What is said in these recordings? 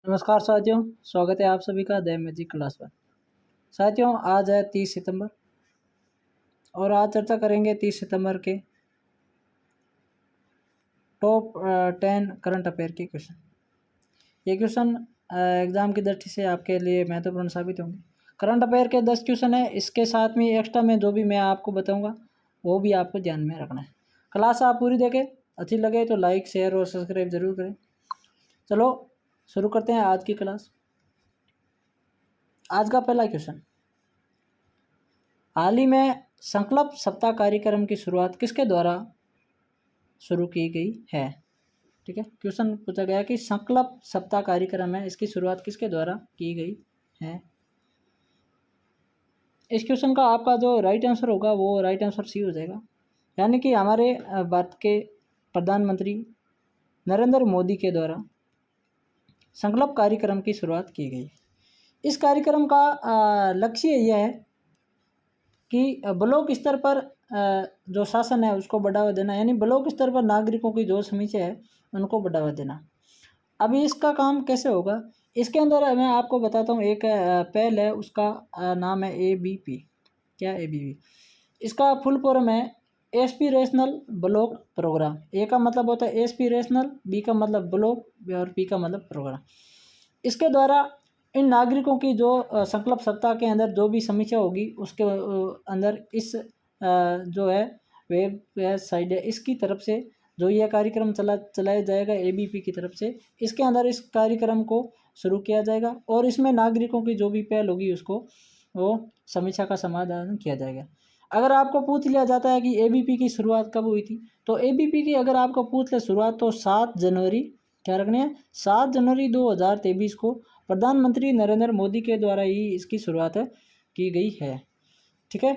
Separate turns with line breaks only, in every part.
नमस्कार साथियों, स्वागत है आप सभी का द मैजिक क्लास पर। साथियों, आज है 30 सितंबर और आज चर्चा करेंगे 30 सितंबर के टॉप 10 करंट अफेयर के क्वेश्चन। ये क्वेश्चन एग्ज़ाम की दृष्टि से आपके लिए महत्वपूर्ण साबित होंगे। करंट अफेयर के 10 क्वेश्चन है, इसके साथ में एक्स्ट्रा में जो भी मैं आपको बताऊँगा वो भी आपको ध्यान में रखना है। क्लास आप पूरी देखें, अच्छी लगे तो लाइक, शेयर और सब्सक्राइब जरूर करें। चलो शुरू करते हैं आज की क्लास। आज का पहला क्वेश्चन, हाल ही में संकल्प सप्ताह कार्यक्रम की शुरुआत किसके द्वारा शुरू की गई है? ठीक है, क्वेश्चन पूछा गया कि संकल्प सप्ताह कार्यक्रम है, इसकी शुरुआत किसके द्वारा की गई है? इस क्वेश्चन का आपका जो राइट आंसर होगा वो राइट आंसर सी हो जाएगा, यानी कि हमारे भारत के प्रधानमंत्री नरेंद्र मोदी के द्वारा संकल्प कार्यक्रम की शुरुआत की गई। इस कार्यक्रम का लक्ष्य यह है कि ब्लॉक स्तर पर जो शासन है उसको बढ़ावा देना, यानी ब्लॉक स्तर पर नागरिकों की जो समस्या है उनको बढ़ावा देना। अभी इसका काम कैसे होगा, इसके अंदर मैं आपको बताता हूँ। एक पहल है, उसका नाम है ABP। क्या ABP? इसका फुल फॉर्म है एस्पिरेशनल ब्लॉक प्रोग्राम। ए का मतलब होता है एस्पिरेशनल, बी का मतलब ब्लॉक और पी का मतलब प्रोग्राम। इसके द्वारा इन नागरिकों की जो संकल्प सप्ताह के अंदर जो भी समस्या होगी उसके अंदर इस जो है वेबसाइट है इसकी तरफ से जो यह कार्यक्रम चलाया जाएगा ABP की तरफ से, इसके अंदर इस कार्यक्रम को शुरू किया जाएगा और इसमें नागरिकों की जो भी पहल होगी उसको वो समस्या का समाधान किया जाएगा। अगर आपको पूछ लिया जाता है कि ABP की शुरुआत कब हुई थी, तो ABP की अगर आपको पूछ ले शुरुआत, तो 7 जनवरी, क्या रखने हैं, 7 जनवरी 2023 को प्रधानमंत्री नरेंद्र मोदी के द्वारा ही इसकी शुरुआत की गई है। ठीक है,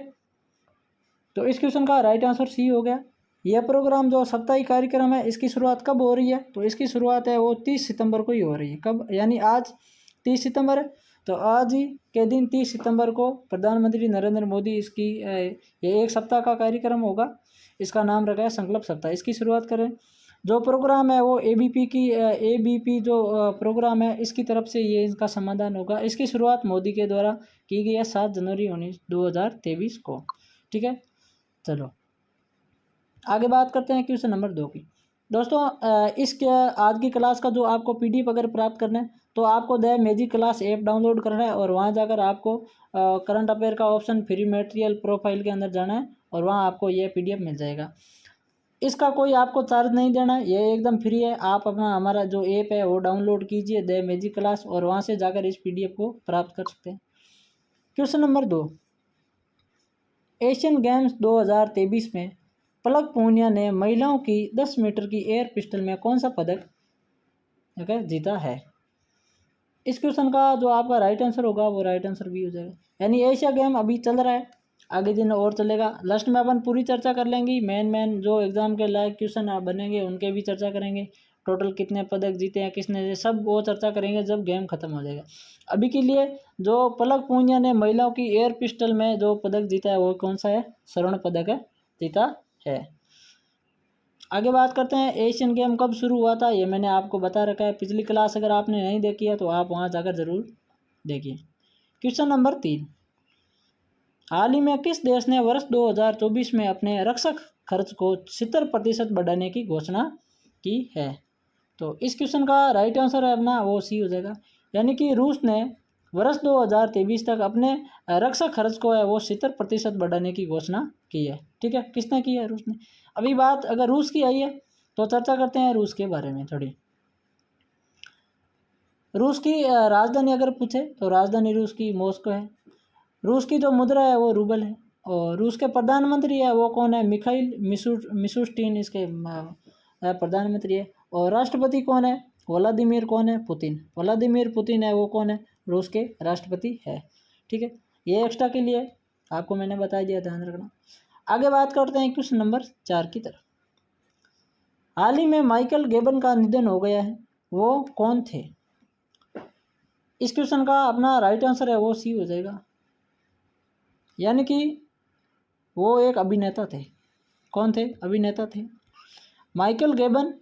तो इस क्वेश्चन का राइट आंसर सी हो गया। यह प्रोग्राम जो साप्ताहिक कार्यक्रम है इसकी शुरुआत कब हो रही है, तो इसकी शुरुआत है वो 30 सितंबर को ही हो रही है। कब? यानी आज 30 सितंबर है, तो आज ही के दिन 30 सितंबर को प्रधानमंत्री नरेंद्र मोदी इसकी ये एक सप्ताह का कार्यक्रम होगा, इसका नाम रखा है संकल्प सप्ताह। इसकी शुरुआत करें। जो प्रोग्राम है वो ABP जो प्रोग्राम है इसकी तरफ से ये इसका समाधान होगा। इसकी शुरुआत मोदी के द्वारा की गई है 7 जनवरी 2023 को। ठीक है, चलो आगे बात करते हैं क्वेश्चन नंबर 2 की। दोस्तों, इसके आज की क्लास का जो आपको PDF अगर प्राप्त करना है तो आपको the magic class app download करना है और वहाँ जाकर आपको करंट अफेयर का ऑप्शन फ्री मटेरियल प्रोफाइल के अंदर जाना है और वहाँ आपको ये PDF मिल जाएगा। इसका कोई आपको चार्ज नहीं देना है, ये एकदम फ्री है। आप अपना हमारा जो ऐप है वो डाउनलोड कीजिए द मैजिक क्लास और वहाँ से जाकर इस PDF को प्राप्त कर सकते हैं। क्वेश्चन नंबर 2, एशियन गेम्स 2023 में पलक पूनिया ने महिलाओं की 10 मीटर की एयर पिस्टल में कौन सा पदक जीता है? इस क्वेश्चन का जो आपका राइट आंसर होगा वो राइट आंसर भी हो जाएगा। यानी एशिया गेम अभी चल रहा है, आगे दिन और चलेगा। लास्ट में अपन पूरी चर्चा कर लेंगे, मेन जो एग्जाम के लायक क्वेश्चन बनेंगे उनके भी चर्चा करेंगे। टोटल कितने पदक जीते हैं, किसने, सब वो चर्चा करेंगे जब गेम खत्म हो जाएगा। अभी के लिए जो पलक पूनिया ने महिलाओं की एयर पिस्टल में जो पदक जीता है वो कौन सा है? स्वर्ण पदक है, जीता है। आगे बात करते हैं, एशियन गेम कब शुरू हुआ था, ये मैंने आपको बता रखा है। पिछली क्लास अगर आपने नहीं देखी है तो आप वहाँ जाकर ज़रूर देखिए। क्वेश्चन नंबर 3, हाल ही में किस देश ने वर्ष 2024 में अपने रक्षक खर्च को 70% बढ़ाने की घोषणा की है? तो इस क्वेश्चन का राइट आंसर है अपना वो सी हो जाएगा। यानी कि रूस ने वर्ष 2023 तक अपने रक्षा खर्च को है वो 70% बढ़ाने की घोषणा की है। ठीक है, किसने की है? रूस ने। अभी बात अगर रूस की आई है तो चर्चा करते हैं रूस के बारे में थोड़ी। रूस की राजधानी अगर पूछे तो राजधानी रूस की मॉस्को है। रूस की जो मुद्रा है वो रूबल है और रूस के प्रधानमंत्री है वो कौन है? मिखाइल मिशुस्टिन इसके प्रधानमंत्री है। और राष्ट्रपति कौन है? व्लादिमीर कौन है? पुतिन। व्लादिमीर पुतिन है वो कौन है? रूस के राष्ट्रपति है। ठीक है, ये एक्स्ट्रा के लिए आपको मैंने बता दिया, ध्यान रखना। आगे बात करते हैं क्वेश्चन नंबर 4 की तरफ। हाल ही में माइकल गेबन का निधन हो गया है, वो कौन थे? इस क्वेश्चन का अपना राइट आंसर है वो सी हो जाएगा। यानी कि वो एक अभिनेता थे। कौन थे? अभिनेता थे माइकल गेबन।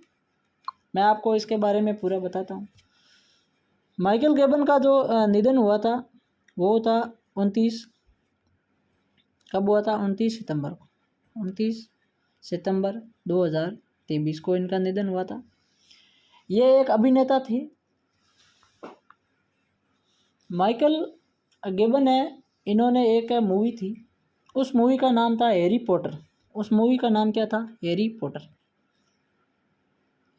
मैं आपको इसके बारे में पूरा बताता हूँ। माइकल गेबन का जो निधन हुआ था वो था 29, कब हुआ था? 29 सितंबर को, 29 सितंबर 2023 को इनका निधन हुआ था। ये एक अभिनेता थे। माइकल गेबन है, इन्होंने एक मूवी थी, उस मूवी का नाम था हैरी पॉटर। उस मूवी का नाम क्या था? Harry Potter.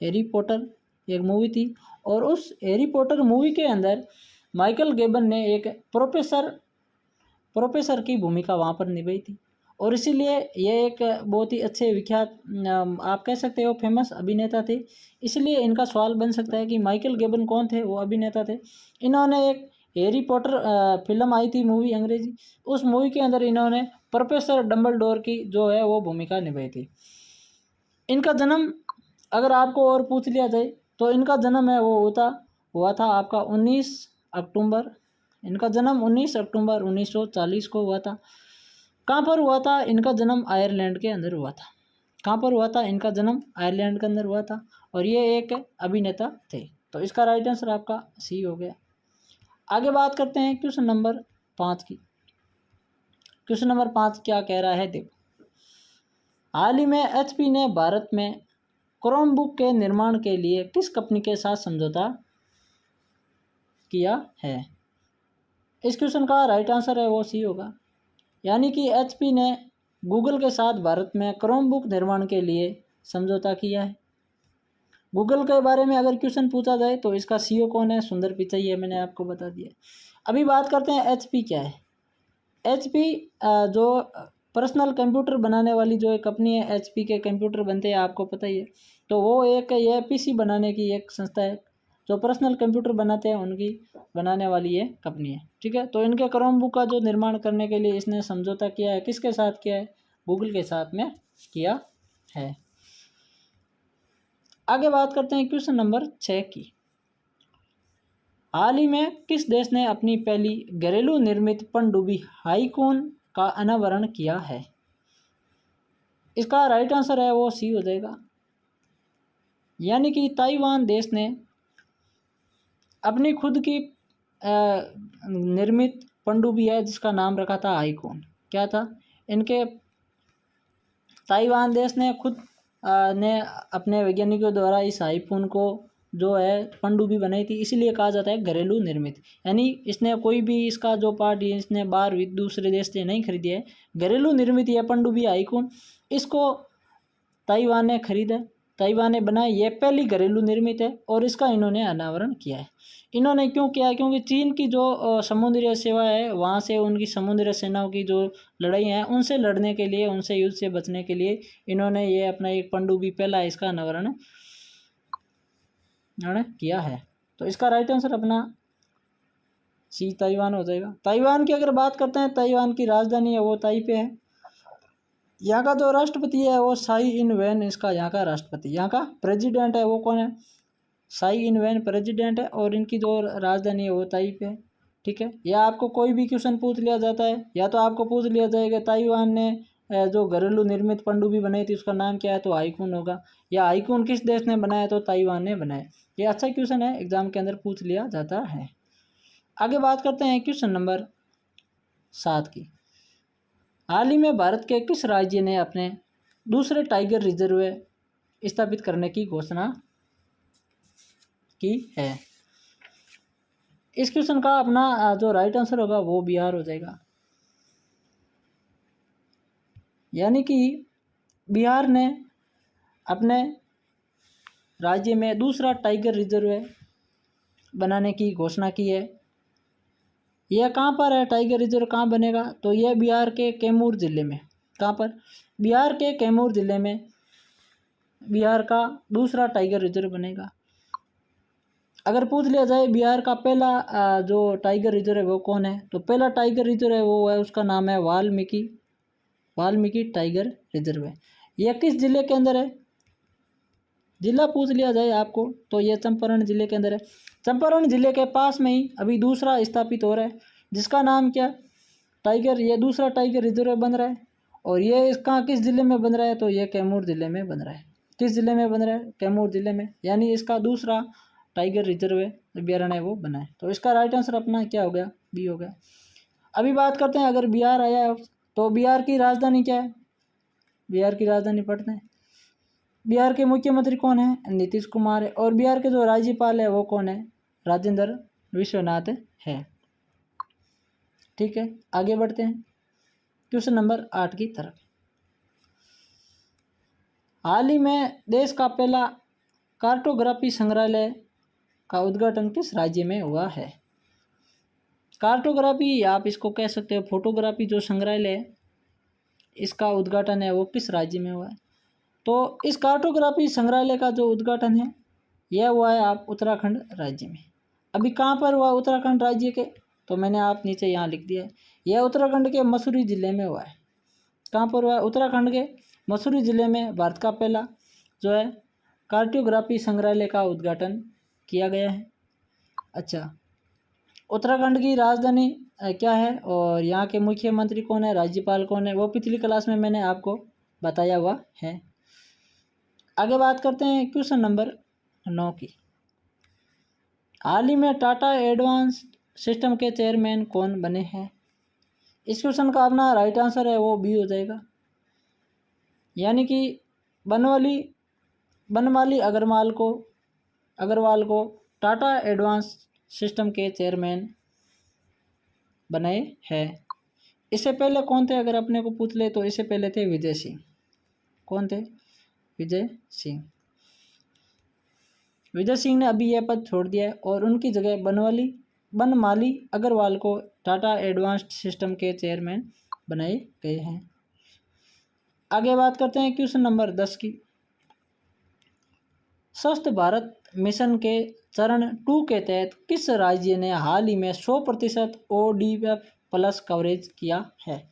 हैरी पॉटर एक मूवी थी और उस हैरी पॉटर मूवी के अंदर माइकल गेबन ने एक प्रोफेसर की भूमिका वहाँ पर निभाई थी और इसीलिए ये एक बहुत ही अच्छे विख्यात, आप कह सकते हो फेमस अभिनेता थे। इसलिए इनका सवाल बन सकता है कि माइकल गेबन कौन थे? वो अभिनेता थे। इन्होंने एक हैरी पॉटर फिल्म आई थी, मूवी अंग्रेजी, उस मूवी के अंदर इन्होंने प्रोफेसर डम्बलडोर की जो है वो भूमिका निभाई थी। इनका जन्म अगर आपको और पूछ लिया जाए तो इनका जन्म है वो हुआ था आपका 19 अक्टूबर। इनका जन्म 19 अक्टूबर 1940 को हुआ था। कहाँ पर हुआ था? इनका जन्म आयरलैंड के अंदर हुआ था। कहाँ पर हुआ था? इनका जन्म आयरलैंड के अंदर हुआ था और ये एक अभिनेता थे। तो इसका राइट आंसर आपका सी हो गया। आगे बात करते हैं क्वेश्चन नंबर 5 की। क्वेश्चन नंबर 5 क्या कह रहा है देखो। हाल ही में HP ने भारत में क्रोमबुक के निर्माण के लिए किस कंपनी के साथ समझौता किया है? इस क्वेश्चन का राइट आंसर है वो सी होगा। यानी कि HP ने गूगल के साथ भारत में क्रोमबुक निर्माण के लिए समझौता किया है। गूगल के बारे में अगर क्वेश्चन पूछा जाए तो इसका CEO कौन है? सुंदर पिचाई है, मैंने आपको बता दिया। अभी बात करते हैं HP क्या है। HP जो पर्सनल कंप्यूटर बनाने वाली जो एक कंपनी है, HP के कंप्यूटर बनते हैं, आपको पता ही है। तो वो एक ये PC बनाने की एक संस्था है, जो पर्सनल कंप्यूटर बनाते हैं उनकी बनाने वाली ये कंपनी है, ठीक है। तो इनके क्रोमबुक का जो निर्माण करने के लिए इसने समझौता किया है, किसके साथ किया है? गूगल के साथ में किया है। आगे बात करते हैं क्वेश्चन नंबर 6 की। हाल ही में किस देश ने अपनी पहली घरेलू निर्मित पनडुब्बी हाईकून का अनावरण किया है? इसका राइट आंसर है वो सी हो जाएगा। यानी कि ताइवान देश ने अपनी खुद की निर्मित पनडुब्बी है जिसका नाम रखा था हाईकून। क्या था? इनके ताइवान देश ने खुद ने अपने वैज्ञानिकों द्वारा इस हाईकून को जो है पनडुब्बी बनाई थी, इसीलिए कहा जाता है घरेलू निर्मित। यानी इसने कोई भी इसका जो पार्ट इसने बाहर दूसरे देश से नहीं खरीदी है, घरेलू निर्मित यह पनडुब्बी हाईकून, इसको ताइवान ने खरीदा, ताइवान ने बनाया, ये पहली घरेलू निर्मित है और इसका इन्होंने अनावरण किया है। इन्होंने क्यों किया? क्योंकि चीन की जो समुद्री सेवा है, वहाँ से उनकी समुद्री सेनाओं की जो लड़ाई है उनसे लड़ने के लिए, उनसे युद्ध से बचने के लिए इन्होंने ये अपना एक पनडुब्बी पहला इसका अनावरण किया है। तो इसका राइट आंसर अपना सी ताइवान हो जाएगा। ताइवान की अगर बात करते हैं, ताइवान की राजधानी है वो ताइपे है। यहाँ का जो राष्ट्रपति है वो साई इन वैन, इसका यहाँ का राष्ट्रपति। यहाँ का प्रेसिडेंट है वो कौन है? साई इन वैन प्रेसिडेंट है और इनकी जो राजधानी है वो ताइपे है, ठीक है। या आपको कोई भी क्वेश्चन पूछ लिया जाता है, या तो आपको पूछ लिया जाएगा ताइवान ने जो घरेलू निर्मित पनडुब्बी बनाई थी उसका नाम क्या है, तो हाईकून होगा। या हाईकून किस देश ने बनाया, तो ताइवान ने बनाया। ये अच्छा क्वेश्चन है, एग्जाम के अंदर पूछ लिया जाता है। आगे बात करते हैं क्वेश्चन नंबर 7 की। हाल ही में भारत के किस राज्य ने अपने दूसरे टाइगर रिजर्व स्थापित करने की घोषणा की है? इस क्वेश्चन का अपना जो राइट आंसर होगा वो बिहार हो जाएगा। यानी कि बिहार ने अपने राज्य में दूसरा टाइगर रिजर्व बनाने की घोषणा की है। यह कहाँ पर है? टाइगर रिजर्व कहाँ बनेगा? तो यह बिहार के कैमूर ज़िले में। कहाँ पर? बिहार के कैमूर ज़िले में बिहार का दूसरा टाइगर रिजर्व बनेगा। अगर पूछ लिया जाए बिहार का पहला जो टाइगर रिजर्व है वो कौन है, तो पहला टाइगर रिजर्व है वो है, उसका नाम है वाल्मीकि टाइगर रिजर्व है। यह किस जिले के अंदर है? जिला पूछ लिया जाए आपको तो यह चंपारण जिले के अंदर है। चंपारण जिले के पास में ही अभी दूसरा स्थापित हो रहा है जिसका नाम क्या? टाइगर, ये दूसरा टाइगर रिजर्व बन रहा है और ये इसका किस जिले में बन रहा है, तो ये कैमूर जिले में बन रहा है। किस जिले में बन रहा है? कैमूर जिले में। यानी इसका दूसरा टाइगर रिजर्व अभ्यारण्य वो बना है। तो इसका राइट आंसर अपना क्या हो गया, बी हो गया। अभी बात करते हैं, अगर बिहार आया है तो बिहार की राजधानी क्या है, बिहार की राजधानी पटना है। बिहार के मुख्यमंत्री कौन है, नीतीश कुमार है। और बिहार के जो राज्यपाल है वो कौन है, राजेंद्र विश्वनाथ है। ठीक है, आगे बढ़ते हैं क्वेश्चन नंबर 8 की तरफ। हाल ही में देश का पहला कार्टोग्राफी संग्रहालय का उद्घाटन किस राज्य में हुआ है। कार्टोग्राफी आप इसको कह सकते हो फोटोग्राफी जो संग्रहालय है इसका उद्घाटन है वो किस राज्य में हुआ है। तो इस कार्टोग्राफी संग्रहालय का जो उद्घाटन है यह हुआ है आप उत्तराखंड राज्य में। अभी कहाँ पर हुआ उत्तराखंड राज्य के, तो मैंने आप नीचे यहाँ लिख दिया है, यह उत्तराखंड के मसूरी जिले में हुआ है। कहाँ पर हुआ है, उत्तराखंड के मसूरी जिले में भारत का पहला जो है कार्टोग्राफी संग्रहालय का उद्घाटन किया गया है। अच्छा, उत्तराखंड की राजधानी क्या है और यहाँ के मुख्यमंत्री कौन है, राज्यपाल कौन है, वो पिछली क्लास में मैंने आपको बताया हुआ है। आगे बात करते हैं क्वेश्चन नंबर 9 की। हाल ही में टाटा एडवांस सिस्टम के चेयरमैन कौन बने हैं। इस क्वेश्चन का अपना राइट आंसर है वो बी हो जाएगा, यानी कि बनवाली अग्रवाल को टाटा एडवांस सिस्टम के चेयरमैन बनाए हैं। इससे पहले कौन थे, अगर अपने को पूछ ले तो इससे पहले थे विजय सिंह। कौन थे, विजय सिंह। विजय सिंह ने अभी यह पद छोड़ दिया है और उनकी जगह बनमाली अग्रवाल को टाटा एडवांस्ड सिस्टम के चेयरमैन बनाए गए हैं। आगे बात करते हैं क्वेश्चन नंबर 10 की। स्वस्थ भारत मिशन के चरण 2 के तहत किस राज्य ने हाल ही में 100% ODF प्लस कवरेज किया है,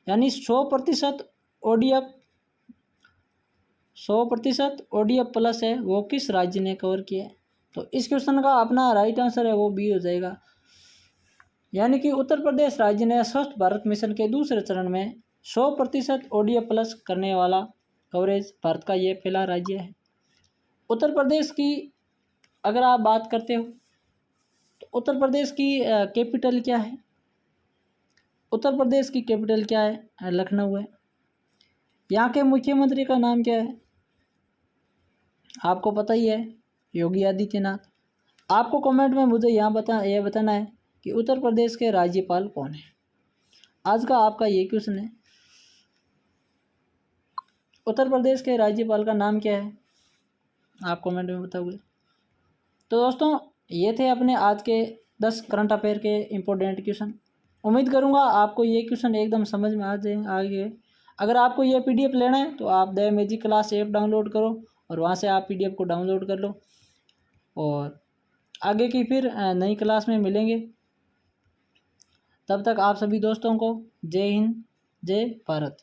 यानी 100% ODF प्लस है वो किस राज्य ने कवर किया है। तो इस क्वेश्चन का अपना राइट आंसर है वो बी हो जाएगा, यानी कि उत्तर प्रदेश राज्य ने स्वच्छ भारत मिशन के दूसरे चरण में 100% ODF प्लस करने वाला कवरेज भारत का ये पहला राज्य है। उत्तर प्रदेश की अगर आप बात करते हो तो उत्तर प्रदेश की कैपिटल क्या है, उत्तर प्रदेश की कैपिटल क्या है, लखनऊ है। यहाँ के मुख्यमंत्री का नाम क्या है, आपको पता ही है, योगी आदित्यनाथ। आपको कमेंट में मुझे यह बताना है कि उत्तर प्रदेश के राज्यपाल कौन है। आज का आपका ये क्वेश्चन है, उत्तर प्रदेश के राज्यपाल का नाम क्या है, आप कमेंट में बताओगे। तो दोस्तों ये थे अपने आज के 10 करंट अफेयर के इम्पोर्टेंट क्वेश्चन। उम्मीद करूँगा आपको ये क्वेश्चन एकदम समझ में आ गए। अगर आपको ये PDF लेना है तो आप the magic class app download करो और वहाँ से आप PDF को डाउनलोड कर लो और आगे की फिर नई क्लास में मिलेंगे। तब तक आप सभी दोस्तों को जय हिंद, जय भारत।